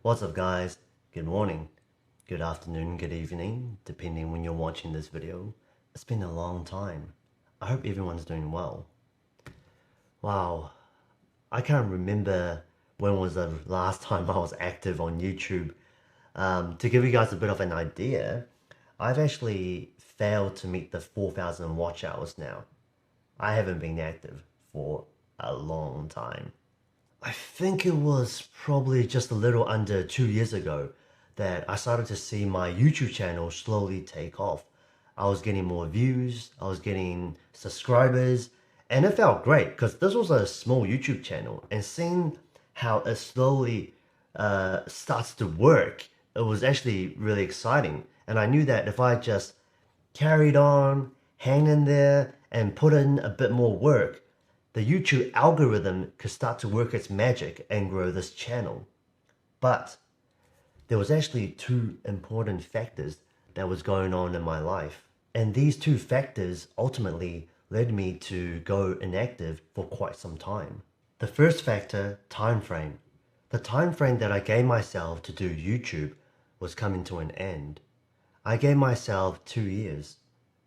What's up guys? Good morning, good afternoon, good evening, depending when you're watching this video. It's been a long time. I hope everyone's doing well. Wow, I can't remember when was the last time I was active on YouTube. To give you guys a bit of an idea, I've actually failed to meet the 4,000 watch hours now. I haven't been active for a long time. I think it was probably just a little under 2 years ago that I started to see my YouTube channel slowly take off. I was getting more views, I was getting subscribers, and it felt great because this was a small YouTube channel, and seeing how it slowly starts to work, it was actually really exciting. And I knew that if I just carried on, hang in there, and put in a bit more work, the YouTube algorithm could start to work its magic and grow this channel. But there was actually two important factors that was going on in my life. And these two factors ultimately led me to go inactive for quite some time. The first factor, time frame. The time frame that I gave myself to do YouTube was coming to an end. I gave myself 2 years.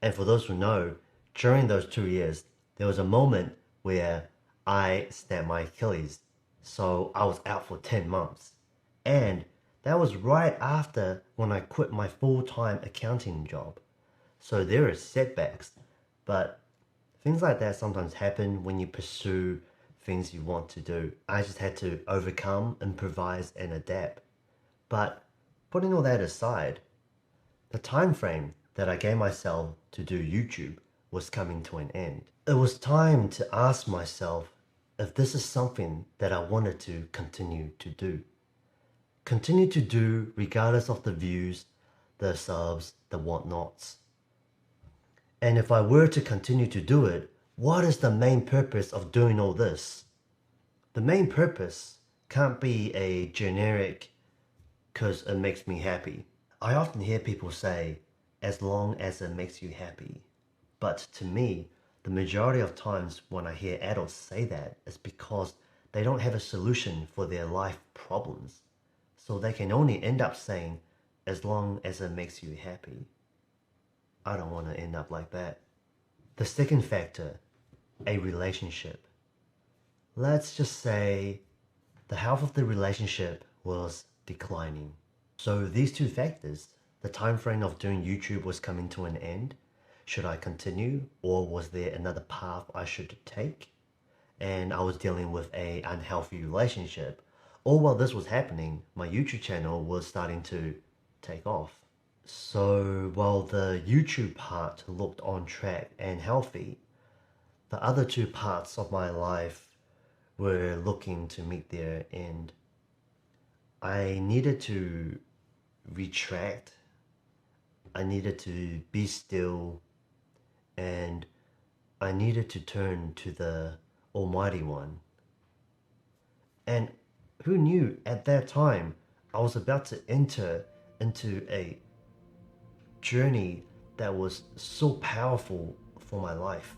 And for those who know, during those 2 years, there was a moment where I snapped my Achilles. So I was out for 10 months. And that was right after when I quit my full-time accounting job. So there are setbacks, but things like that sometimes happen when you pursue things you want to do. I just had to overcome, improvise, and adapt. But putting all that aside, the time frame that I gave myself to do YouTube was coming to an end. It was time to ask myself if this is something that I wanted to continue to do. Continue to do regardless of the views, the subs, the whatnots. And if I were to continue to do it, what is the main purpose of doing all this? The main purpose can't be a generic "cause it makes me happy." I often hear people say, as long as it makes you happy. But to me, the majority of times when I hear adults say that is because they don't have a solution for their life problems. So they can only end up saying, as long as it makes you happy. I don't want to end up like that. The second factor, a relationship. Let's just say the health of the relationship was declining. So these two factors, the time frame of doing YouTube was coming to an end. Should I continue, or was there another path I should take? And I was dealing with an unhealthy relationship. All while this was happening, my YouTube channel was starting to take off. So while the YouTube part looked on track and healthy, the other two parts of my life were looking to meet their end. I needed to retract. I needed to be still, and I needed to turn to the Almighty One. And who knew at that time I was about to enter into a journey that was so powerful for my life.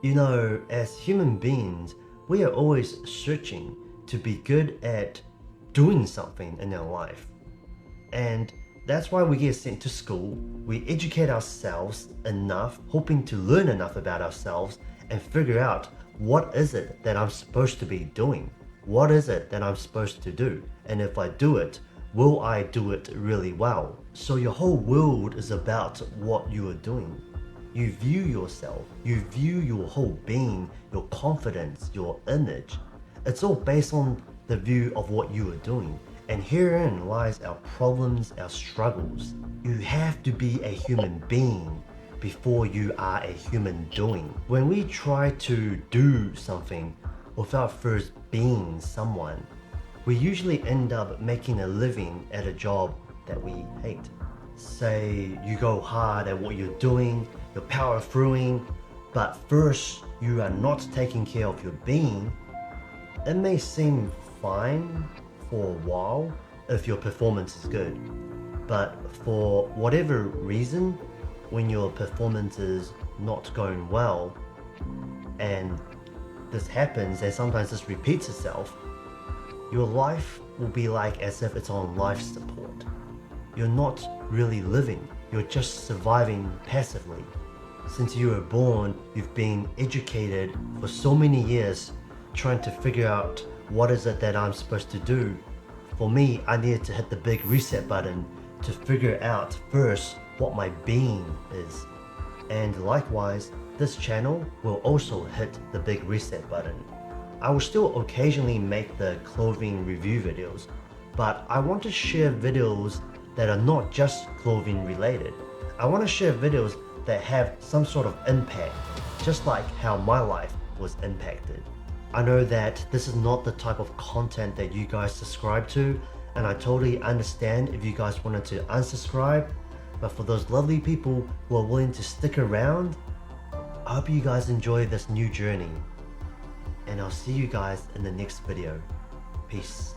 You know, as human beings, we are always searching to be good at doing something in our life. And that's why we get sent to school. We educate ourselves enough, hoping to learn enough about ourselves and figure out what is it that I'm supposed to be doing? What is it that I'm supposed to do? And if I do it, will I do it really well? So your whole world is about what you are doing. You view yourself, you view your whole being, your confidence, your image. It's all based on the view of what you are doing. And herein lies our problems, our struggles. You have to be a human being before you are a human doing. When we try to do something without first being someone, we usually end up making a living at a job that we hate. Say you go hard at what you're doing, you're power throughing, but first you are not taking care of your being. It may seem fine for a while if your performance is good, but for whatever reason, when your performance is not going well, and this happens and sometimes this repeats itself, your life will be like as if it's on life support. You're not really living, you're just surviving passively. Since you were born, you've been educated for so many years trying to figure out what is it that I'm supposed to do. For me, I needed to hit the big reset button to figure out first what my being is. And likewise, this channel will also hit the big reset button. I will still occasionally make the clothing review videos, but I want to share videos that are not just clothing related. I want to share videos that have some sort of impact, just like how my life was impacted. I know that this is not the type of content that you guys subscribe to, and I totally understand if you guys wanted to unsubscribe, but for those lovely people who are willing to stick around, I hope you guys enjoy this new journey, and I'll see you guys in the next video. Peace.